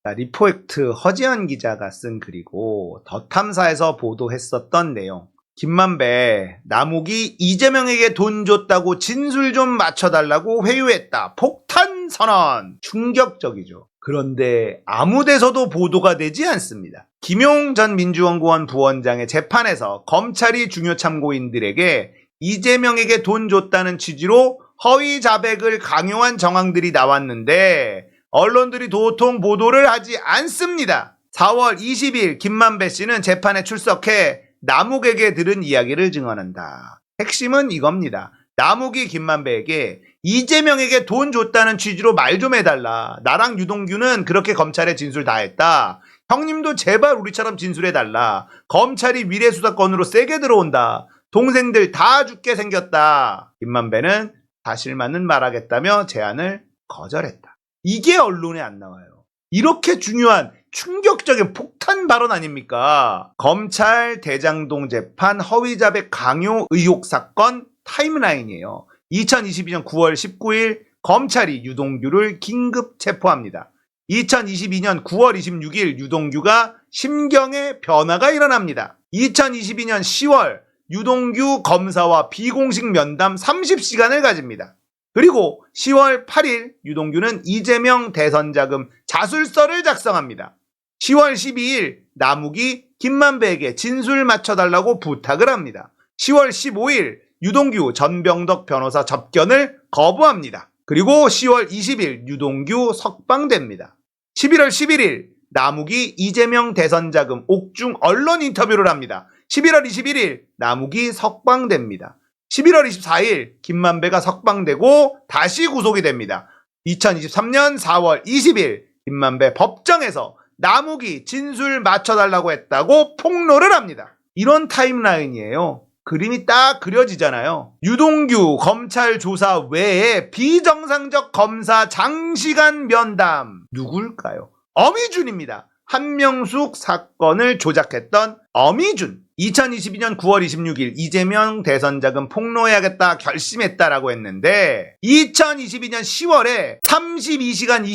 리포액트 허지연 기자가 쓴 글이고 더 탐사에서 보도했었던 내용. 김만배, 남욱이 이재명에게 돈 줬다고 진술 좀 맞춰달라고 회유했다. 폭탄 선언. 충격적이죠. 그런데 아무 데서도 보도가 되지 않습니다. 김용 전 민주연구원 부원장의 재판에서 검찰이 중요 참고인들에게 이재명에게 돈 줬다는 취지로 허위 자백을 강요한 정황들이 나왔는데 언론들이 도통 보도를 하지 않습니다. 4월 20일 김만배 씨는 재판에 출석해 남욱에게 들은 이야기를 증언한다. 핵심은 이겁니다. 남욱이 김만배에게 이재명에게 돈 줬다는 취지로 말 좀 해달라. 나랑 유동규는 그렇게 검찰에 진술 다 했다. 형님도 제발 우리처럼 진술해달라. 검찰이 미래수사권으로 세게 들어온다. 동생들 다 죽게 생겼다. 김만배는 사실만은 말하겠다며 제안을 거절했다. 이게 언론에 안 나와요. 이렇게 중요한 충격적인 폭탄 발언 아닙니까? 검찰 대장동 재판 허위자백 강요 의혹 사건 타임라인이에요. 2022년 9월 19일 검찰이 유동규를 긴급 체포합니다. 2022년 9월 26일 유동규가 심경의 변화가 일어납니다. 2022년 10월 유동규 검사와 비공식 면담 30시간을 가집니다. 그리고 10월 8일 유동규는 이재명 대선자금 자술서를 작성합니다. 10월 12일 남욱이 김만배에게 진술 맞춰달라고 부탁을 합니다. 10월 15일 유동규 전병덕 변호사 접견을 거부합니다. 그리고 10월 20일 유동규 석방됩니다. 11월 11일 남욱이 이재명 대선자금 옥중 언론 인터뷰를 합니다. 11월 21일 남욱이 석방됩니다. 11월 24일 김만배가 석방되고 다시 구속이 됩니다. 2023년 4월 20일 김만배 법정에서 남욱이 진술 맞춰달라고 했다고 폭로를 합니다. 이런 타임라인이에요. 그림이 딱 그려지잖아요. 유동규 검찰 조사 외에 비정상적 검사 장시간 면담. 누굴까요? 어미준입니다. 한명숙 사건을 조작했던 어미준. 2022년 9월 26일 이재명 대선자금 폭로해야겠다 결심했다라고 했는데 2022년 10월에 32시간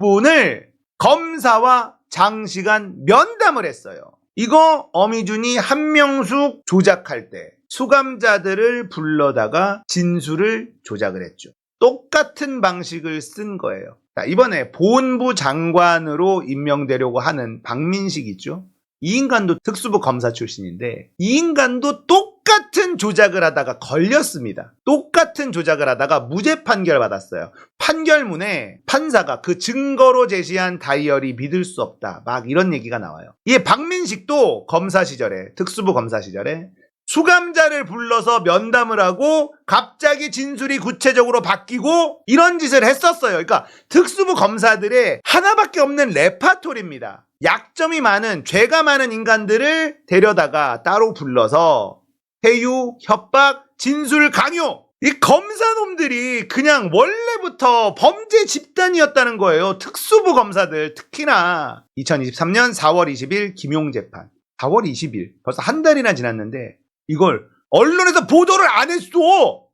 26분을 검사와 장시간 면담을 했어요. 이거 어미준이 한명숙 조작할 때 수감자들을 불러다가 진술을 조작을 했죠. 똑같은 방식을 쓴 거예요. 자, 이번에 보훈부 장관으로 임명되려고 하는 박민식 있죠? 이 인간도 특수부 검사 출신인데 이 인간도 똑같은 조작을 하다가 걸렸습니다. 똑같은 조작을 하다가 무죄 판결 받았어요. 판결문에 판사가 그 증거로 제시한 다이어리 믿을 수 없다. 막 이런 얘기가 나와요. 이 박민식도 검사 시절에 특수부 검사 시절에 수감자를 불러서 면담을 하고 갑자기 진술이 구체적으로 바뀌고 이런 짓을 했었어요. 그러니까 특수부 검사들의 하나밖에 없는 레파토리입니다. 약점이 많은 죄가 많은 인간들을 데려다가 따로 불러서 회유, 협박, 진술 강요. 이 검사놈들이 그냥 원래부터 범죄 집단이었다는 거예요. 특수부 검사들 특히나. 2023년 4월 20일 김용 재판. 4월 20일 벌써 한 달이나 지났는데 이걸 언론에서 보도를 안 했어.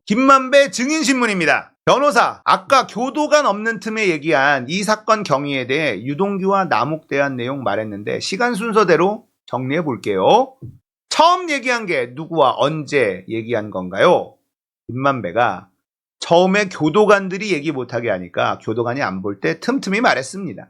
김만배 증인신문입니다. 변호사, 아까 교도관 없는 틈에 얘기한 이 사건 경위에 대해 유동규와 남욱 대한 내용 말했는데 시간 순서대로 정리해 볼게요. 처음 얘기한 게 누구와 언제 얘기한 건가요? 김만배가 처음에 교도관들이 얘기 못하게 하니까 교도관이 안 볼 때 틈틈이 말했습니다.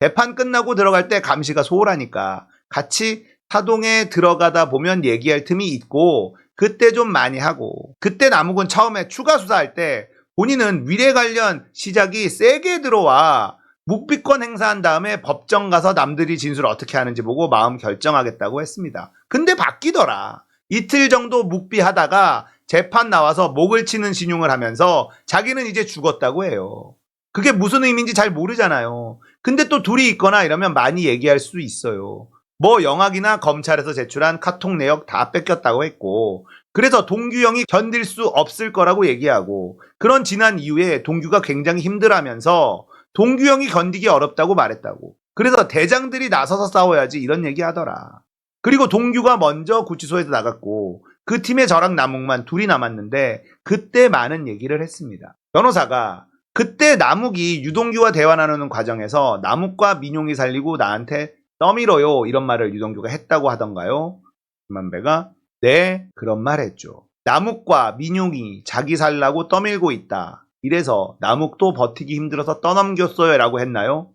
재판 끝나고 들어갈 때 감시가 소홀하니까 같이 사동에 들어가다 보면 얘기할 틈이 있고 그때 좀 많이 하고 그때 남욱은 처음에 추가 수사할 때 본인은 위례 관련 시작이 세게 들어와 묵비권 행사한 다음에 법정 가서 남들이 진술을 어떻게 하는지 보고 마음 결정하겠다고 했습니다. 근데 바뀌더라. 이틀 정도 묵비하다가 재판 나와서 목을 치는 신용을 하면서 자기는 이제 죽었다고 해요. 그게 무슨 의미인지 잘 모르잖아요. 근데 또 둘이 있거나 이러면 많이 얘기할 수 있어요. 뭐 영학이나 검찰에서 제출한 카톡 내역 다 뺏겼다고 했고 그래서 동규 형이 견딜 수 없을 거라고 얘기하고 그런 지난 이후에 동규가 굉장히 힘들어하면서 동규 형이 견디기 어렵다고 말했다고. 그래서 대장들이 나서서 싸워야지 이런 얘기 하더라. 그리고 동규가 먼저 구치소에서 나갔고 그 팀에 저랑 남욱만 둘이 남았는데 그때 많은 얘기를 했습니다. 변호사가 그때 남욱이 유동규와 대화 나누는 과정에서 남욱과 민용이 살리고 나한테 떠밀어요 이런 말을 유동규가 했다고 하던가요? 김만배가 네 그런 말 했죠. 남욱과 민용이 자기 살라고 떠밀고 있다. 이래서 남욱도 버티기 힘들어서 떠넘겼어요 라고 했나요?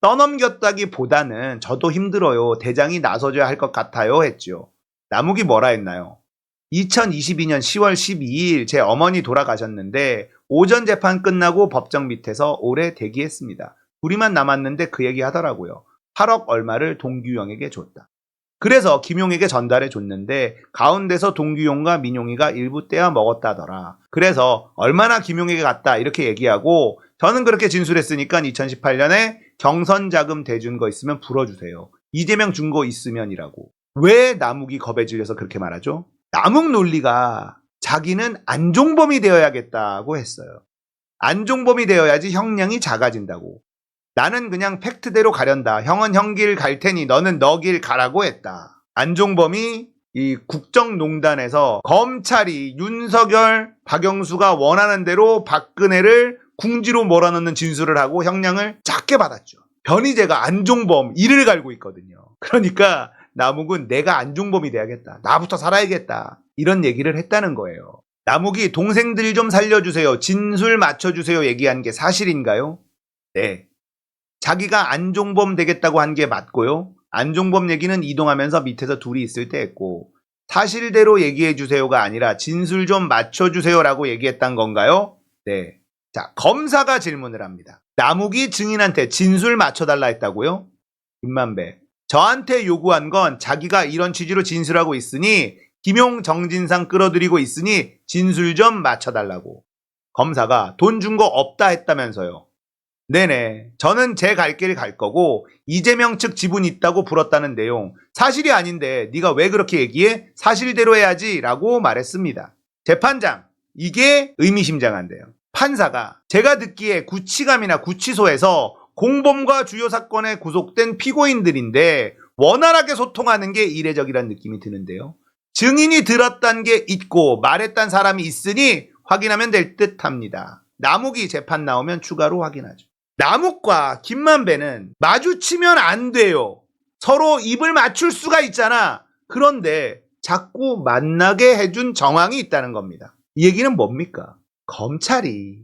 떠넘겼다기보다는 저도 힘들어요. 대장이 나서줘야 할 것 같아요 했죠. 남욱이 뭐라 했나요? 2022년 10월 12일 제 어머니 돌아가셨는데 오전 재판 끝나고 법정 밑에서 오래 대기했습니다. 둘이만 남았는데 그 얘기 하더라고요. 8억 얼마를 동규형에게 줬다. 그래서 김용에게 전달해 줬는데 가운데서 동규용과 민용이가 일부 떼어 먹었다더라. 그래서 얼마나 김용에게 갔다 이렇게 얘기하고 저는 그렇게 진술했으니까 2018년에 경선 자금 대준 거 있으면 불어주세요. 이재명 준 거 있으면이라고. 왜 남욱이 겁에 질려서 그렇게 말하죠? 남욱 논리가 자기는 안종범이 되어야겠다고 했어요. 안종범이 되어야지 형량이 작아진다고. 나는 그냥 팩트대로 가련다. 형은 형 길 갈 테니 너는 너 길 가라고 했다. 안종범이 이 국정농단에서 검찰이 윤석열, 박영수가 원하는 대로 박근혜를 궁지로 몰아넣는 진술을 하고 형량을 작게 받았죠. 변희재가 안종범 이를 갈고 있거든요. 그러니까 남욱은 내가 안종범이 돼야겠다. 나부터 살아야겠다. 이런 얘기를 했다는 거예요. 남욱이 동생들 좀 살려주세요. 진술 맞춰주세요 얘기한 게 사실인가요? 네. 자기가 안종범 되겠다고 한 게 맞고요. 안종범 얘기는 이동하면서 밑에서 둘이 있을 때 했고 사실대로 얘기해 주세요가 아니라 진술 좀 맞춰주세요 라고 얘기했단 건가요? 네. 자, 검사가 질문을 합니다. 남욱이 증인한테 진술 맞춰달라 했다고요? 김만배. 저한테 요구한 건 자기가 이런 취지로 진술하고 있으니 김용 정진상 끌어들이고 있으니 진술 좀 맞춰달라고. 검사가 돈 준 거 없다 했다면서요. 네네. 저는 제 갈 길 갈 거고 이재명 측 지분 있다고 불었다는 내용 사실이 아닌데 네가 왜 그렇게 얘기해? 사실대로 해야지 라고 말했습니다. 재판장 이게 의미심장한데요. 판사가 제가 듣기에 구치감이나 구치소에서 공범과 주요 사건에 구속된 피고인들인데 원활하게 소통하는 게 이례적이라는 느낌이 드는데요. 증인이 들었다는 게 있고 말했던 사람이 있으니 확인하면 될 듯합니다. 남욱이 재판 나오면 추가로 확인하죠. 남욱과 김만배는 마주치면 안 돼요. 서로 입을 맞출 수가 있잖아. 그런데 자꾸 만나게 해준 정황이 있다는 겁니다. 이 얘기는 뭡니까? 검찰이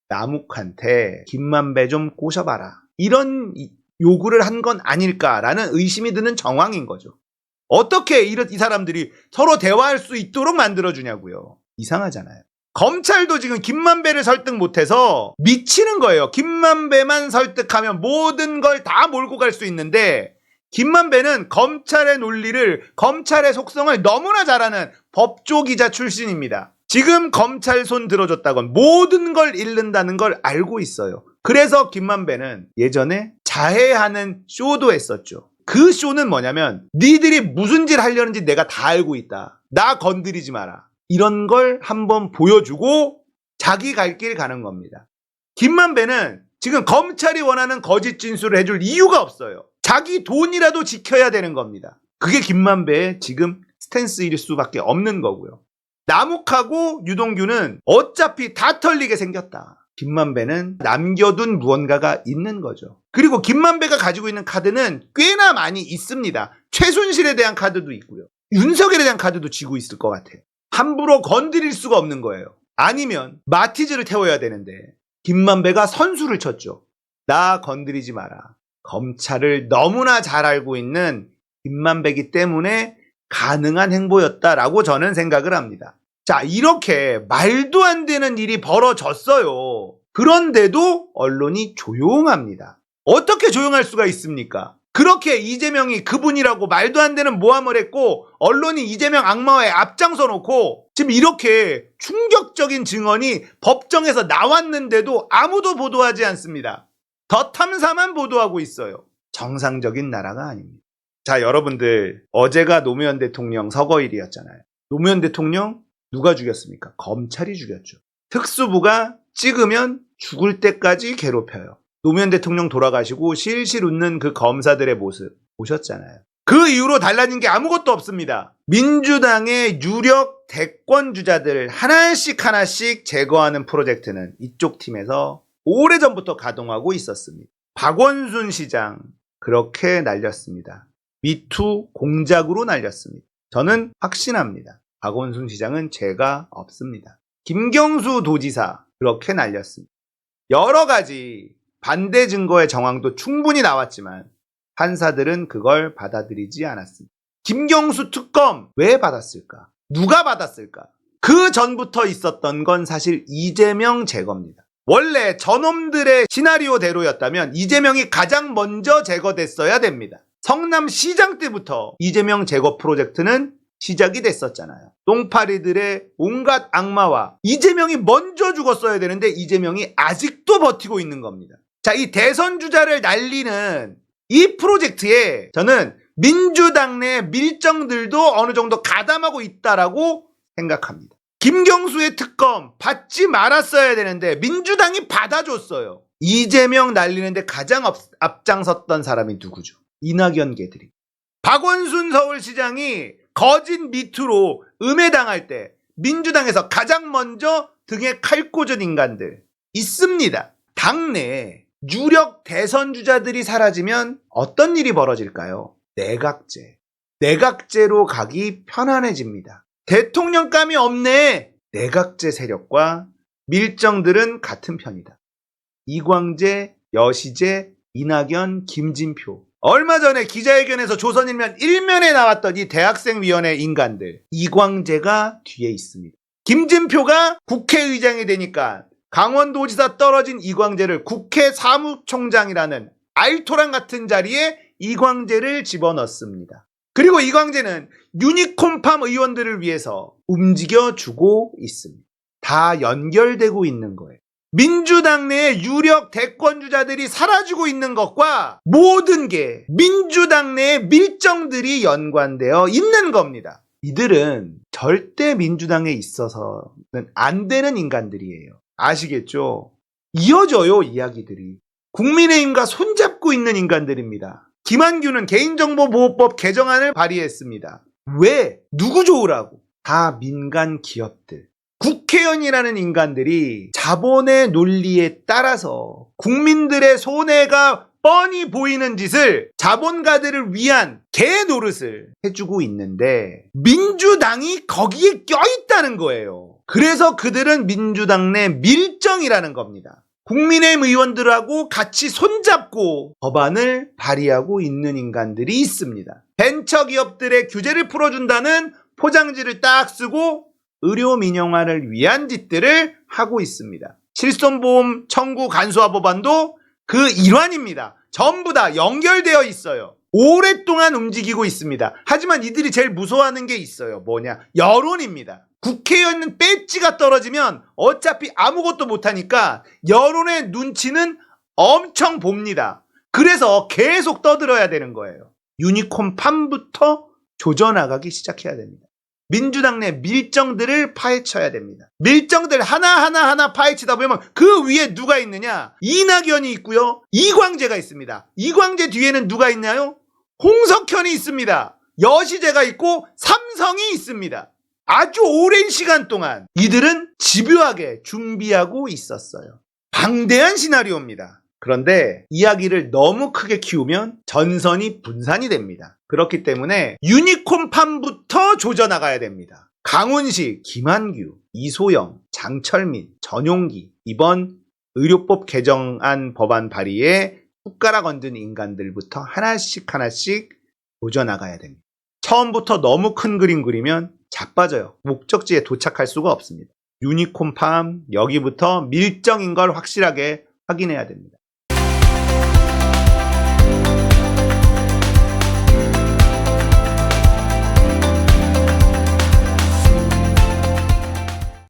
남욱한테 김만배 좀 꼬셔봐라. 이런 요구를 한 건 아닐까라는 의심이 드는 정황인 거죠. 어떻게 이 사람들이 서로 대화할 수 있도록 만들어주냐고요. 이상하잖아요. 검찰도 지금 김만배를 설득 못해서 미치는 거예요. 김만배만 설득하면 모든 걸 다 몰고 갈 수 있는데 김만배는 검찰의 논리를, 검찰의 속성을 너무나 잘 아는 법조기자 출신입니다. 지금 검찰 손 들어줬다건 모든 걸 잃는다는 걸 알고 있어요. 그래서 김만배는 예전에 자해하는 쇼도 했었죠. 그 쇼는 뭐냐면 니들이 무슨 짓 하려는지 내가 다 알고 있다. 나 건드리지 마라. 이런 걸 한번 보여주고 자기 갈 길 가는 겁니다. 김만배는 지금 검찰이 원하는 거짓 진술을 해줄 이유가 없어요. 자기 돈이라도 지켜야 되는 겁니다. 그게 김만배의 지금 스탠스일 수밖에 없는 거고요. 남욱하고 유동규는 어차피 다 털리게 생겼다. 김만배는 남겨둔 무언가가 있는 거죠. 그리고 김만배가 가지고 있는 카드는 꽤나 많이 있습니다. 최순실에 대한 카드도 있고요. 윤석열에 대한 카드도 쥐고 있을 것 같아요. 함부로 건드릴 수가 없는 거예요. 아니면 마티즈를 태워야 되는데 김만배가 선수를 쳤죠. 나 건드리지 마라. 검찰을 너무나 잘 알고 있는 김만배이기 때문에 가능한 행보였다라고 저는 생각을 합니다. 자, 이렇게 말도 안 되는 일이 벌어졌어요. 그런데도 언론이 조용합니다. 어떻게 조용할 수가 있습니까? 그렇게 이재명이 그분이라고 말도 안 되는 모함을 했고 언론이 이재명 악마화에 앞장서 놓고 지금 이렇게 충격적인 증언이 법정에서 나왔는데도 아무도 보도하지 않습니다. 더 탐사만 보도하고 있어요. 정상적인 나라가 아닙니다. 자, 여러분들 어제가 노무현 대통령 서거일이었잖아요. 노무현 대통령 누가 죽였습니까? 검찰이 죽였죠. 특수부가 찍으면 죽을 때까지 괴롭혀요. 노무현 대통령 돌아가시고 실실 웃는 그 검사들의 모습 보셨잖아요. 그 이후로 달라진 게 아무것도 없습니다. 민주당의 유력 대권 주자들 하나씩 제거하는 프로젝트는 이쪽 팀에서 오래전부터 가동하고 있었습니다. 박원순 시장 그렇게 날렸습니다. 미투 공작으로 날렸습니다. 저는 확신합니다. 박원순 시장은 죄가 없습니다. 김경수 도지사 그렇게 날렸습니다. 여러 가지 반대 증거의 정황도 충분히 나왔지만 판사들은 그걸 받아들이지 않았습니다. 김경수 특검 왜 받았을까? 누가 받았을까? 그 전부터 있었던 건 사실 이재명 제거입니다. 원래 저놈들의 시나리오대로였다면 이재명이 가장 먼저 제거됐어야 됩니다. 성남시장 때부터 이재명 제거 프로젝트는 시작이 됐었잖아요. 똥파리들의 온갖 악마와 이재명이 먼저 죽었어야 되는데 이재명이 아직도 버티고 있는 겁니다. 자, 이 대선 주자를 날리는 이 프로젝트에 저는 민주당 내 밀정들도 어느 정도 가담하고 있다라고 생각합니다. 김경수의 특검 받지 말았어야 되는데 민주당이 받아줬어요. 이재명 날리는데 가장 앞장섰던 사람이 누구죠? 이낙연 개들이. 박원순 서울시장이 거짓 미투로 음해당할 때 민주당에서 가장 먼저 등에 칼 꽂은 인간들 있습니다. 당내 유력 대선 주자들이 사라지면 어떤 일이 벌어질까요? 내각제. 내각제로 가기 편안해집니다. 대통령감이 없네. 내각제 세력과 밀정들은 같은 편이다. 이광재, 여시재, 이낙연, 김진표. 얼마 전에 기자회견에서 조선일면 1면에 나왔던 이 대학생위원회 인간들. 이광재가 뒤에 있습니다. 김진표가 국회의장이 되니까 강원도지사 떨어진 이광재를 국회 사무총장이라는 알토란 같은 자리에 이광재를 집어넣습니다. 그리고 이광재는 유니콘팜 의원들을 위해서 움직여주고 있습니다. 다 연결되고 있는 거예요. 민주당 내의 유력 대권주자들이 사라지고 있는 것과 모든 게 민주당 내의 밀정들이 연관되어 있는 겁니다. 이들은 절대 민주당에 있어서는 안 되는 인간들이에요. 아시겠죠? 이어져요, 이야기들이. 국민의힘과 손잡고 있는 인간들입니다. 김한규는 개인정보보호법 개정안을 발의했습니다. 왜? 누구 좋으라고? 다 민간 기업들. 국회의원이라는 인간들이 자본의 논리에 따라서 국민들의 손해가 뻔히 보이는 짓을 자본가들을 위한 개 노릇을 해주고 있는데 민주당이 거기에 껴있다는 거예요. 그래서 그들은 민주당 내 밀정이라는 겁니다. 국민의힘 의원들하고 같이 손잡고 법안을 발의하고 있는 인간들이 있습니다. 벤처기업들의 규제를 풀어준다는 포장지를 딱 쓰고 의료 민영화를 위한 짓들을 하고 있습니다. 실손보험 청구 간소화 법안도 그 일환입니다. 전부 다 연결되어 있어요. 오랫동안 움직이고 있습니다. 하지만 이들이 제일 무서워하는 게 있어요. 뭐냐? 여론입니다. 국회의원 배지가 떨어지면 어차피 아무것도 못하니까 여론의 눈치는 엄청 봅니다. 그래서 계속 떠들어야 되는 거예요. 유니콘팜부터 조져나가기 시작해야 됩니다. 민주당 내 밀정들을 파헤쳐야 됩니다. 밀정들 하나하나 파헤치다 보면 그 위에 누가 있느냐? 이낙연이 있고요. 이광재가 있습니다. 이광재 뒤에는 누가 있나요? 홍석현이 있습니다. 여시재가 있고 삼성이 있습니다. 아주 오랜 시간 동안 이들은 집요하게 준비하고 있었어요. 방대한 시나리오입니다. 그런데 이야기를 너무 크게 키우면 전선이 분산이 됩니다. 그렇기 때문에 유니콘팜부터 조져나가야 됩니다. 강훈식, 김한규, 이소영, 장철민, 전용기 이번 의료법 개정안 법안 발의에 숟가락 얹은 인간들부터 하나씩 조져나가야 됩니다. 처음부터 너무 큰 그림 그리면 자빠져요. 목적지에 도착할 수가 없습니다. 유니콘팜 여기부터 밀정인 걸 확실하게 확인해야 됩니다.